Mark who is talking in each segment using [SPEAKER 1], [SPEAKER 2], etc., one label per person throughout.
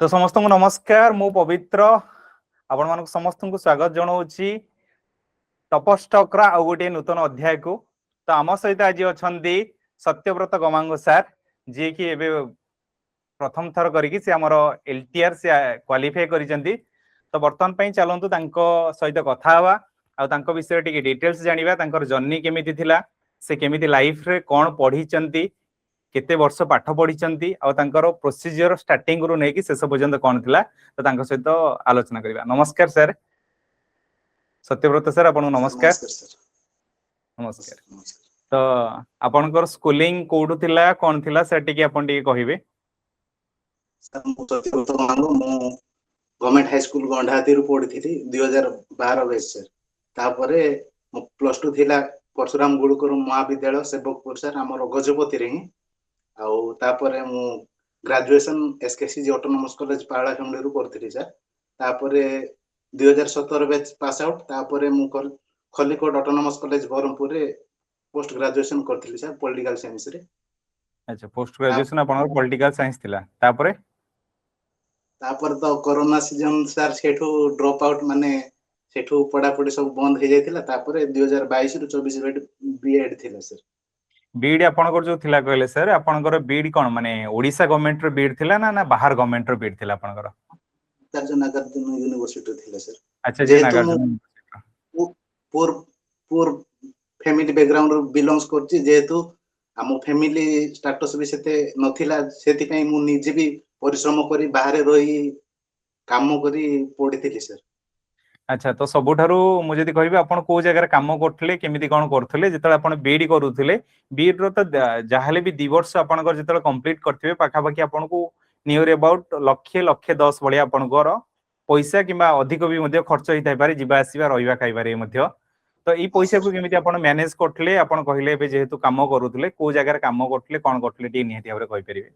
[SPEAKER 1] तो समस्त को नमस्कार मु पवित्र आपण मानक समस्त को स्वागत जनाऊँगी टॉपस्टॉक रा आ गोटे नूतन अध्याय को। तो आम सहित आज अच्छी सत्यव्रत गमांग सार जी कि एबे प्रथम थर करके से आमर एलटीआर से क्वालिफाई करिसेंती। तो वर्तमान पई चलंतु तांको सहित कथा हवा आ तांको विषय टिके डिटेल्स जानिबा तांकर जर्नी केमिति थिला से केमिति लाइफ रे कोन पढिचंती केते वर्ष पाठ पढ़ी आर प्रोसीजर स्टार्टिंग रु नहीं शेष पर्यंत कौन थिला तो तांको सहित आलोचना करबा। नमस्कार सर सत्यव्रत सर आपन नमस्कार। नमस्कार तो आपनकर स्कूलिंग कोडु थिला कोन थिला सर टिके आपन टिके कहिबे।
[SPEAKER 2] सर मु सत्यव्रत मानो मु गवर्नमेंट हाई स्कूल गंडाहाती रु पढ़ी 2012 बेस सर। तापरे मु प्लस 2 थिला परशुराम गुरुकुल महाविद्यालय सेवकपुर सर हमर गजपति रे ही आउ तापरे मु ग्रेजुएशन एसकेसी ऑटोनोमस कॉलेज पाळाखंडी रु करथि सर। तापरे 2017 बैच पास आउट तापरे मु खलीकोट ऑटोनोमस कॉलेज बरहमपुर रे पोस्ट ग्रेजुएशन करथि सर पॉलिटिकल साइंस रे।
[SPEAKER 1] अच्छा पोस्ट ग्रेजुएशन आपन पॉलिटिकल साइंस थिला तापरे
[SPEAKER 2] तो corona season sir Sethu drop out माने सेठू पढ़ा पढ़ी सब बंद हो जाइथिला। तापरे 2022 रु 24 बीएड थिला सर।
[SPEAKER 1] बीड आपनकर जो थिला कहले सर आपनकर बीड कोन माने ओडिसा गवर्नमेंट रो बीड थिला ना बाहर गवर्नमेंट रो बीड थिला आपनकर।
[SPEAKER 2] नागार्जुन यूनिवर्सिटी थिला सर।
[SPEAKER 1] अच्छा जे नागार्जुन
[SPEAKER 2] पूर पूर फैमिली बैकग्राउंड रो बिलोंग्स करछि जेहेतु हम फैमिली स्टेटस भी सेते नथिला सेति पई मु निजे भी परिश्रम करी बाहर रही काम करी पढ़ी सर।
[SPEAKER 1] अच्छा तो सबुठारु मु जदी कहबी आपण को जगह काम करथले केमिति कोन करथले जेतले आपण बीडी करूथले बीड रो त जाहले भी 2 वर्ष आपनकर जेतले कंप्लीट करथिबे पाखा पाखी आपण को नियर अबाउट लक्षे 10 बळिया आपनकर पैसा किबा अधिक भी मध्ये खर्च हिताय पारे जिबा आसीबा रहिबा खाइबारे मध्ये। तो ई पैसा को केमिति आपण मैनेज करथले आपण कहिले बे जेहेतु काम करूथले को जगह काम करथले कोन करथले टी निहति हमरे कहि परिबे।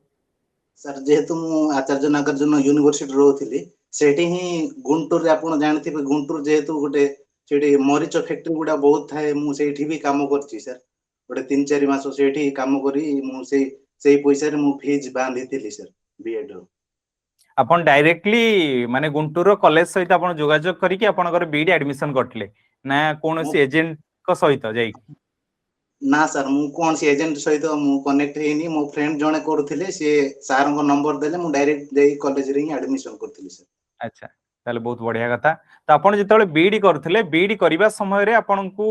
[SPEAKER 2] सर जेहेतु मु आचार्य नागार्जुन यूनिवर्सिटी रोथिली सेठी ही गुंटूर रे आपण जानथिबे गुंटूर जेहेतु गोटे सेठी मरीच फैक्ट्री गुडा बहुत थाए मु सेठी भी काम करछि सर। गोटे 3-4 मास सेठी काम करी मु सेई पैसा रे मु फीस बांधिथिली सर बीएड रो।
[SPEAKER 1] आपण डायरेक्टली माने गुंटूर रो कॉलेज सहित आपण जोगाजोग करी कि आपनकर बीडी एडमिशन करथले ना कोनोसी एजेंट को सहित जाई। ना
[SPEAKER 2] सर मु कोन सी एजेंट सहित मु कनेक्ट हेनी मो फ्रेंड जने करथिले से सर को नंबर देले मु डायरेक्ट देई कॉलेज रे ही एडमिशन करथिली सर।
[SPEAKER 1] अच्छा ताले बहुत बढ़िया कथा। तो आपण जेतले बीडी करथिले बीडी करिबा समय रे आपनकू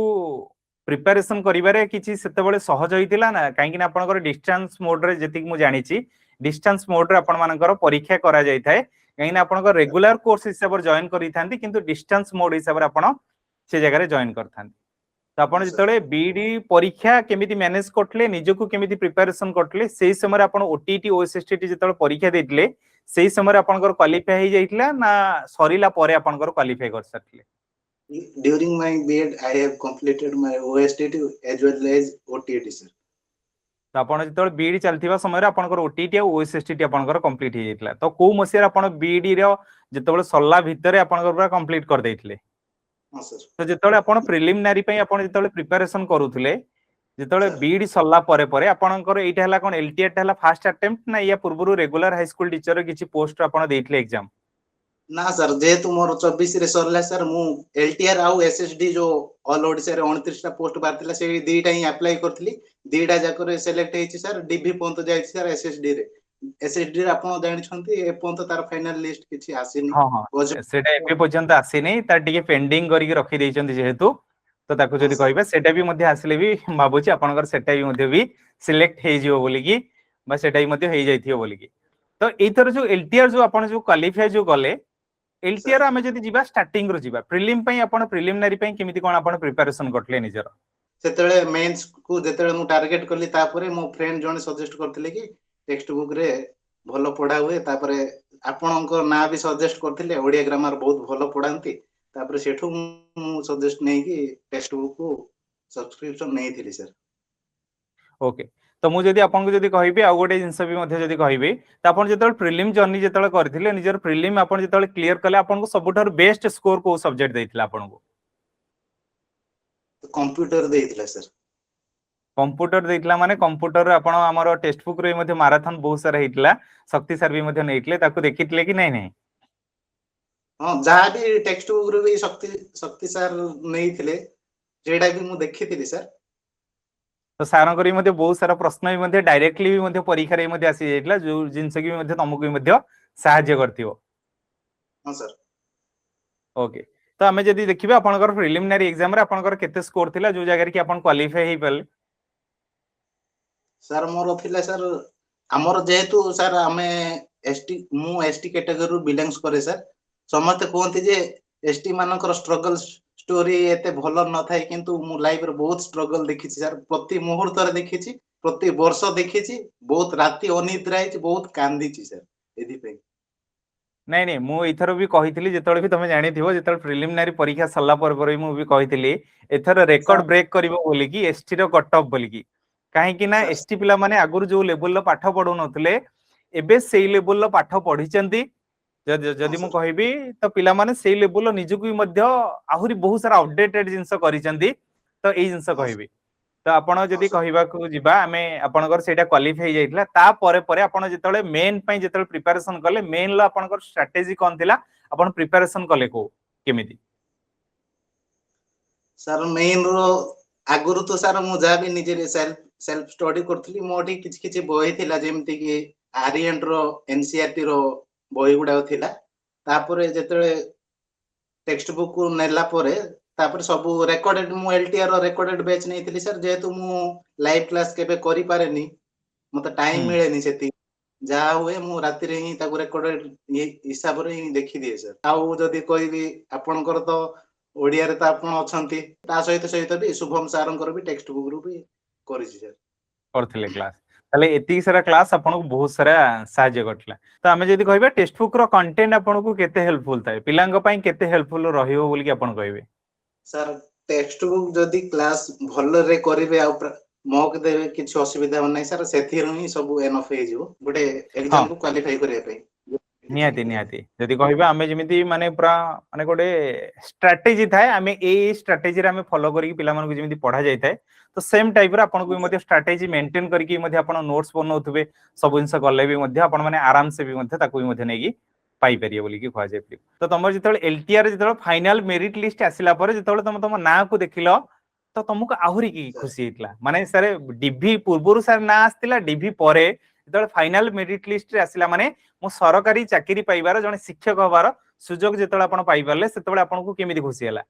[SPEAKER 1] प्रिपरेशन करिबारे किछि सेतेबेले सहज होइतिला ना काहेकि ना आपनकर डिस्टेंस मोड रे जेतिक मु जानिछि डिस्टेंस मोड रे आपण मानकर परीक्षा करा जाय थाए काहेकि ना आपनकर रेगुलर कोर्स हिसाब रे जॉइन करि थांती किंतु डिस्टेंस मोड हिसाब रे आपण से जगह रे जॉइन करथांती। तो आपण जेतले बीडी परीक्षा केमिति मैनेज करथले निजको केमिति प्रिपरेशन करथले सेही समय रे आपण ओटीटी ओएसएसटी जेतले परीक्षा देथिले सेही समय रे आपनकर क्वालिफाई हो जाइतिला ना सरीला परे आपनकर क्वालिफाई कर सकथिले।
[SPEAKER 2] During my BEd I have completed my OSTT as well as OTT sir।
[SPEAKER 1] तो आपण जेतले बीडी चलथिबा समय रे आपनकर ओटीटी आ ओएसएसटी आपनकर कंप्लीट हो जाइतिला। तो को मसिया रे आपण बीडी रो जेतले सल्ला भितरे आपनकर पूरा कंप्लीट कर दैथिले।
[SPEAKER 2] हां सर।
[SPEAKER 1] तो जेतले आपण प्रिलिमिनरी पई आपण जेतले प्रिपरेशन करूथले जेतले बीडी सल्ला परे परे आपनकर एटा हला कोन एलटीआर टा हला फर्स्ट अटेम्प्ट ना या पूर्वरु रेगुलर हाई स्कूल टीचर रे किछि पोस्ट आपण देथिले एग्जाम।
[SPEAKER 2] ना सर जेहेतु मोर 24 रे सरला सर मु एलटीआर आउ एसएसडी जो ऑल ओडिसा रे 29 टा पोस्ट बारतिला से दीटा ही अप्लाई करथली दीटा जाकर सिलेक्ट हेछि सर डीबी पंत जाय सर एसएसडी रे आपण जानि छथि ए पंत तार फाइनल लिस्ट किछि आसीनी।
[SPEAKER 1] हां हां सेटा एपे पर्यंत आसी नै तार टिके पेंडिंग करी के रखि दैछन्ती जेहेतु तो ताको जदी कहबे सेटा भी मध्ये आसले भी भाबुची आपनकर सेटा भी मध्ये भी सिलेक्ट हे जिवो बोली की बा सेटा भी मध्ये हे जाइथियो बोली की। तो एथर जो एलटीआर जो आपण जो क्वालिफाई जो गले एलटीआर आमे जदी जिबा स्टार्टिंग रो जिबा प्रिलिम पई आपण प्रिलिमिनरी पई केमिति कोन आपण प्रिपरेशन करथले निजर
[SPEAKER 2] सेतळे मेंस को जेतळे मु टारगेट करली तापरे मो फ्रेंड जने सजेस्ट करथिले कि टेक्स्ट बुक रे भलो पढा हुए तापरे आपणको ना भी सजेस्ट करथिले ओडिया ग्रामर बहुत भलो पढांती तापरे सेठू मु सजेस्ट नै कि टेक्स्ट बुक को सब्सक्रिप्शन नै थिली सर।
[SPEAKER 1] ओके तो मु जदी आपन को जदी कहिबे आ गोटे जिंस भी मध्ये जदी कहिबे त आपन जेतल प्रिलिम जर्नी जेतल करथिले निजर प्रिलिम आपन जेतल क्लियर कले आपन को सबुठार बेस्ट स्कोर को सब्जेक्ट देथिला आपन को
[SPEAKER 2] कंप्यूटर देथिला सर।
[SPEAKER 1] कंप्यूटर देइतला माने कंप्यूटर आपण हमर टेक्स्ट बुक रे मध्ये मैराथन बहुत सारा हेइतला शक्ति सर भी मध्ये नेइतले ताकू देखितले कि नहीं
[SPEAKER 2] हाँ जहाँ भी टेक्स्ट बुक रे भी शक्ति शक्ति सर नहीं थिले जेडा भी मु देखिथिली सर
[SPEAKER 1] तो सारंग करी मध्ये बहुत सारा प्रश्न भी मध्ये डायरेक्टली भी मध्ये परीक्षा रे मध्ये आसी जाइतला जो जिंस कि मध्ये तुमको भी मध्ये सहाय्य करथियो
[SPEAKER 2] हाँ सर
[SPEAKER 1] ओके तो आमे जदी देखिबे आपनकर प्रिलिमिनरी एग्जाम रे आपनकर केते स्कोर थिला जो जगह रे कि आपन क्वालिफाई हेइ परले
[SPEAKER 2] सर मोर थिला सर हमर जेहेतु सर आमे एसटी मु एसटी कैटेगरी बिलोंग्स करे सर समस्त कहते जे एसटी मानकर स्ट्रगल स्टोरी एते भल न थाए किंतु मु लाइफ रे बहुत स्ट्रगल देखिछि सर प्रति मुहूर्त रे देखिछि प्रति वर्ष देखिछि बहुत राति अनिद्रा हिच बहुत कांदीछि सर एदि पे
[SPEAKER 1] नहीं नहीं मु इथर भी कहितली जेतळे भी तमे जानि थिबो जेतळे प्रिलिमिनरी परीक्षा सल्ला पर मु भी कहितली एथर रेकॉर्ड
[SPEAKER 2] सर
[SPEAKER 1] ब्रेक करिवो बोली कि एसटी रो कट ऑफ बोली कि काहे कि ना
[SPEAKER 2] सर
[SPEAKER 1] एसटी पिला माने आगुर जो लेवल लो पाठ पढौ नथले एबे सेई लेवल लो पाठ पढिचंती
[SPEAKER 2] हाँ
[SPEAKER 1] जदि मु
[SPEAKER 2] सर
[SPEAKER 1] कहिबी तो पिला माने सेई लेवल लो निजुक भी मध्य आहुरी बहुत सारा अपडेटेड जिंस करिचंती तो एई जिंस
[SPEAKER 2] हाँ
[SPEAKER 1] कहिबी तो आपण
[SPEAKER 2] हाँ
[SPEAKER 1] जदि
[SPEAKER 2] सर
[SPEAKER 1] कहिबा को जिबा आमे आपनकर सेटा क्वालिफाई जाइतला ता परे परे आपण जेतळे मेन पई जेतळे प्रिपरेशन करले मेन ला आपनकर स्ट्रेटजी कोन थिला आपण प्रिपरेशन कले को केमिति
[SPEAKER 2] सर मेन रो आगुरु तो सर मु जा भी निजे सेल्फ सेल्फ स्टडी करथली मोठी किछ किछ बही थिला जेमति कि आरियन रो एनसीईआरटी रो बही गुडा थिला तापरे जेतळे टेक्स्ट बुक नेला परे तापरे सब रेकॉर्डेड मु एलटीआर रो रेकॉर्डेड बैच नै थिली सर जेहेतु मु लाइव क्लास केबे करि पारेनी मते टाइम
[SPEAKER 1] हम्म
[SPEAKER 2] मिलेनी सेति जा हुए मु राति रे ही ताको रेकॉर्डेड हिसाब रे ही देखि दिए सर आउ जदी कहबी आपनकर तो ओडिया रे त आपण अछंती ता सहित सहित भी शुभम सारंकर भी टेक्स्ट बुक रु भी करिछि सर
[SPEAKER 1] करथिले क्लास ताले एति सारा क्लास आपण को बहुत सारा सहाय्य करथिला तो आमे जदि कहिबा टेक्स्ट बुक रो कंटेंट आपण को केते हेल्पफुल थाए पिलांग पई केते हेल्पफुल रहियो बोली कि आपण कहिबे
[SPEAKER 2] सर टेक्स्ट बुक जदी क्लास भल रे करिवे आ मॉक देवे किछ असुविधा नै सर सेथि ही सब एनफ हे जिवो गोटे
[SPEAKER 1] हां
[SPEAKER 2] एग्जाम को क्वालीफाई करिया पे
[SPEAKER 1] निहाती निहाती जदि कहिबा आमे जेमिति माने पूरा माने गोटे स्ट्रेटजी थाए आमे ए स्ट्रेटजी रे आमे फॉलो करी पिला मन को जेमिति पढा जाय थाए तो सेम टाइप रे आपण को मध्ये स्ट्रेटजी मेंटेन करके मध्ये आपण नोट्स बनौथबे सब जिंस गले भी मध्ये आपण माने आराम से भी मध्ये ताकू भी मध्ये नेगी पाई परिए बोली कि खवा जाय तो तमर जेतळे एलटीआर जेतळे फाइनल मेरिट लिस्ट आसिला परे जेतळे तम ना को देखिलो तो तुमको आहुरी की
[SPEAKER 2] सर
[SPEAKER 1] खुशी हितला माने सर डीवी पूर्वरु सर ना आस्तिला डीवी परे जेतळे फाइनल मेरिट लिस्ट रे आसिला माने मो सरकारी चाकरी पाइबार जने शिक्षक हबार सुजोग जेतळे आपण पाइ परले सेतळे आपण को केमिति खुशी हला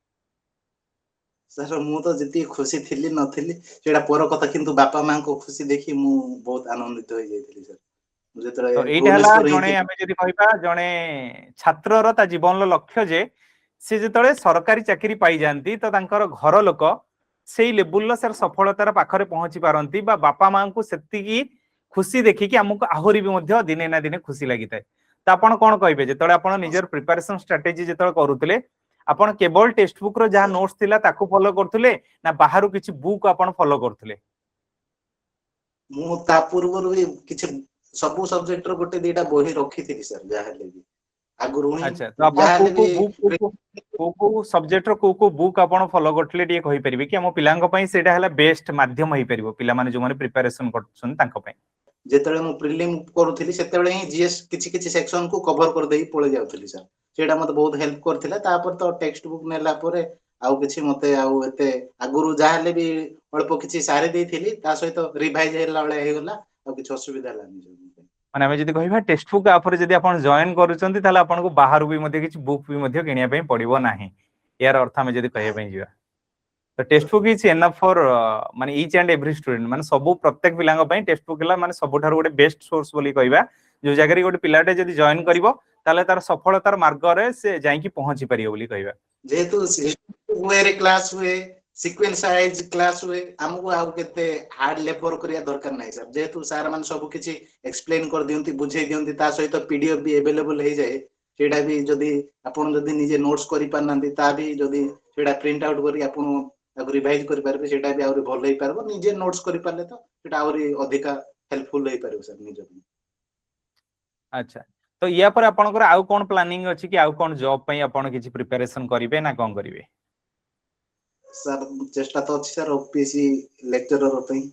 [SPEAKER 2] सर मु तो जति खुशी थिली नथिली सेडा पर कथा किंतु बापा मां को खुशी देखि मु बहुत आनंदित हो जायथिली सर जेतळे
[SPEAKER 1] तो एइटा हला
[SPEAKER 2] भुवनेश्वर ही
[SPEAKER 1] जने
[SPEAKER 2] थी
[SPEAKER 1] आमे जदि कहिबा जने छात्र र ता जीवन लो लक्ष्य जे से जेतळे सरकारी चाकरी पाइ जानती तो तांकर घर लोक सेई लेवल लो सर सफलतार पाखरे पहुंची पारंती बा बापा मां को सेति की खुशी देखि कि हमको आहुरी भी मध्ये दिने ना दिने खुशी लागिताय त आपण कोन कहिबे जेतळे आपण निजर प्रिपरेशन स्ट्रेटजी जेतळे करूतले आपण केवल टेक्स्ट बुक रो जहा
[SPEAKER 2] सर
[SPEAKER 1] नोट्स थिला ताकू फॉलो करथुले ना बाहरु किछि बुक आपण फॉलो करथुले
[SPEAKER 2] मु ता पूर्व भी किछ सब सब्जेक्ट रो गोटे दीटा बही रखी थी सर जा हेले भी आगुरु ही
[SPEAKER 1] अच्छा तो आपण
[SPEAKER 2] जा
[SPEAKER 1] को
[SPEAKER 2] हेले
[SPEAKER 1] को
[SPEAKER 2] भी
[SPEAKER 1] बुक को सब्जेक्ट रो को बुक आपण फॉलो करथले टिके कहि परिबे कि हम पिलांग पई सेटा हला बेस्ट माध्यम होई परिबो पिला माने जो माने प्रिपरेशन करछन तांको पई
[SPEAKER 2] जेतळे मु प्रिलिम करूथिली सेतळे ही जीएस किछि किछि सेक्शन को कवर कर देई पळे जाउथिली सर सेटा मते बहुत हेल्प करथिला तापर तो टेक्स्ट बुक नेला परे आउ किछि मते आउ एते आगुरु जा हेले भी अल्प किछि सारी देइथिली ता सहित रिवाइज हेला बळे हे गला आउ किछि असुविधा लानी
[SPEAKER 1] माने हम जदि कहिबा टेक्स्ट बुक आफर जदि आपण जॉइन करूचंती ताले आपण को बाहर भी मध्ये किछि बुक भी मध्ये किनिया पई पड़िबो नाही यार अर्थ हम जदि कहिबा पई जिवा तो text book is enough for माने ईच एंड एवरी स्टूडेंट माने सब प्रत्येक पिलांग पई टेक्स्ट बुक हला माने सबठार गोटे बेस्ट सोर्स बोली कहिबा जो जगह रे गोटे पिलाटे जदि जॉइन करिवो ताले तार सफलतार मार्ग रे से जाई कि पहुंची परियो बोली कहिबा
[SPEAKER 2] जेहेतु वे क्लास हुए सीक्वेंस वाइज क्लास हुए हमको आउ केते हार्ड लेबर करिया दरकार नाही सर जेहेतु सर मान सब किछि एक्सप्लेन कर दियंती बुझे दियंती ता सहित पीडीएफ भी अवेलेबल हे जाए सेटा भी जदी आपण जदी निजे नोट्स करि पारनांती ता भी जदी सेटा प्रिंट आउट करी आपण ताको रिवाइज करि पारबे सेटा भी आउरी भल हे पारबो निजे नोट्स करि पारले तो सेटा आउरी अधिका हेल्पफुल हे पारबो सर निजे
[SPEAKER 1] अच्छा तो या पर आपनकर आउ कोन प्लानिंग अछि कि आउ कोन जॉब पई आपण किछि प्रिपरेशन करिवे ना कोन करिवे
[SPEAKER 2] सर चेष्टा तो अच्छी सर ओपीएससी लेक्चरर ପାଇଁ।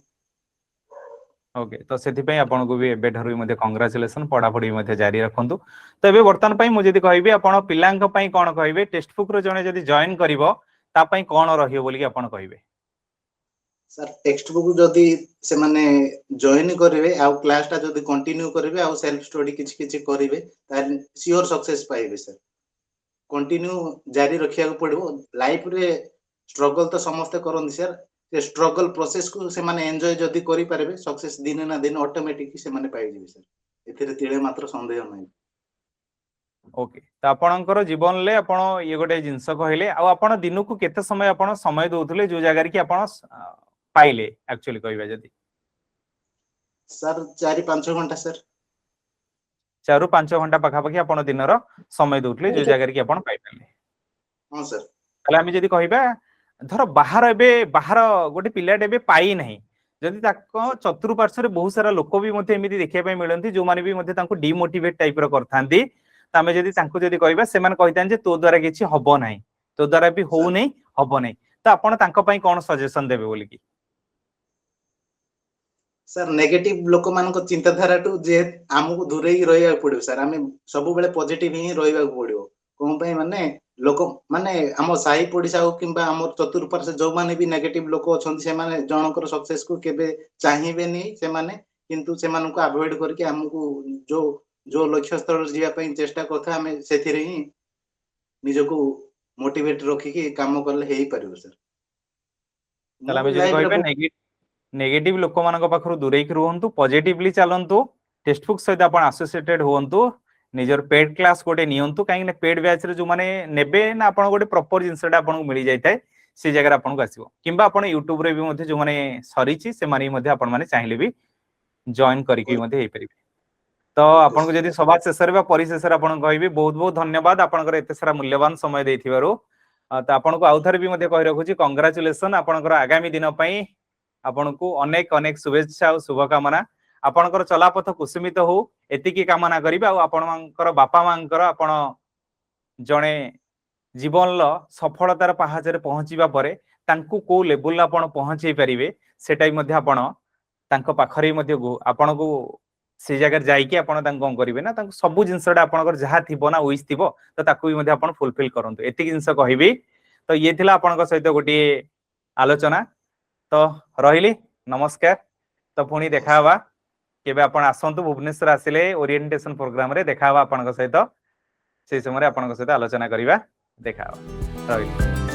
[SPEAKER 1] ओके तो सेथिपई आपन को भी एबे ठारु मध्ये कांग्रेचुलेशन पढापढी मध्ये जारी रखंतु। तो एबे वर्तमान पई मु जदी कहबी आपन पिलांक पई कोन कहबे टेक्स्ट बुक रो जने जदी जॉइन करिवो ता पई कोन रहियो बोली आपन कहबे।
[SPEAKER 2] सर टेक्स्ट बुक जदी से माने जॉइन करिवे आ क्लास ता जदी कंटिन्यू करिवे आ सेल्फ स्टडी किछि किछि करिवे ता श्योर सक्सेस पाइबे सर। कंटिन्यू जारी रखिया को पड़िबो लाइफ रे स्ट्रगल तो समस्त करन सर से स्ट्रगल प्रोसेस को से माने एन्जॉय जदी करि पारबे सक्सेस दिन ना दिन ऑटोमेटिक से माने पाइ जिवे सर एथिरे तिळे मात्र संदेह नै।
[SPEAKER 1] ओके तो आपणकर जीवन ले आपण ये गोटे जिंस कहले आ आपण दिन को केते समय आपण समय दोथले जो जगह रे कि आपण पाइले एक्चुअली कहबा जदी
[SPEAKER 2] सर 4-5 घंटा सर
[SPEAKER 1] 4-5 घंटा पाखा पाखी आपण दिन रो समय दोथले जो जगह रे कि आपण पाइ पाले।
[SPEAKER 2] हां सर
[SPEAKER 1] ताले आमी जदी कहबा धर बाहर एबे बाहर गोटे पिलाटे एबे पाई नाही जदि ताको चतुर्पार्श्व रे बहुत सारा लोक भी मते एमिति देखिया पय मिलंती जो माने भी मते तांको डिमोटिवेट टाइप रो करथांती तामे जदि तांको जदि कहबा से माने कहितान जे तो द्वारा किछि हबो नाही तो द्वारा भी हो नहीं हबो नहीं तो आपण तांको पय कोन सजेशन देबे बोली कि
[SPEAKER 2] सर नेगेटिव लोक मान को चिंताधारा टू जे हमको दूरे ही रहिया पड़ियो सर हमें सब बेले पॉजिटिव ही रहिबा पड़ियो कोन पय माने लोक माने हम साही पड़िसा हो किबा हम चतुर्पार्श्व जो माने भी नेगेटिव लोक अछंती से माने जनकर सक्सेस को केबे चाहिबे नै से माने किंतु से मान को अवॉइड करके हमको जो लक्ष्य स्तर जिया पय चेष्टा करथा हमें सेथिरे ही निजको मोटिवेट रखी के काम करले हेई परिबो सर।
[SPEAKER 1] ताला आमे जदि कहबे नेगेटिव लोक मानक पाखरु दूरे कि रहंतु पॉजिटिवली चलंतु टेक्स्ट बुक सहित आपण एसोसिएटेड होंतु निजर पेड क्लास गोटे नियंतु काहे ने पेड बैच रे जो माने नेबे ना आपण गोटे प्रॉपर जिंसटा आपण को मिली जायताय से जगह आपण को आसीबो किबा आपण YouTube रे भी मध्ये जो माने सरीची से माने मध्ये आपण माने चाहिले भी जॉइन करिकि मध्ये हेई परिबे। तो आपण को जदि सभा शेष रे बा परिशेष रे आपण कहबी बहुत बहुत धन्यवाद आपण कर एते सारा मूल्यवान समय देथिबारो तो आपण को आउथर भी मध्ये कहि रखुची कांग्रेचुलेशन आपण कर आगामी दिन पई आपण को अनेक अनेक शुभेच्छा और शुभकामना आपणकर चलापथ कुसुमित हो एतिकी कामना करिबा आ आपणकर बापा मांकर आपण जणे जीवन ल सफलतार पहाचरे पहुंचीबा परे तांकु को लेवल आपण पहुंचै परिबे सेटाई मध्ये आपण तांको पाखरे मध्ये आपण को से जगह जाई कि आपण तांको कोन करिवे ना तांको सब जिंसडा आपणकर जहा थिबो ना उइस थिबो तो ताकु भी मध्ये आपण फुलफिल करंतु एतिकी जिंस कहिबी। तो ये थिला आपणक सहित गोटी आलोचना तो रहिली नमस्कार। तो पुणी देखा हवा केबे आपण आसंतु भुवनेश्वर आसिले ओरिएंटेशन प्रोग्राम रे देखा हवा आपनक सहित से समय आपनक सहित आलोचना करिबा देखा हवा रहिली।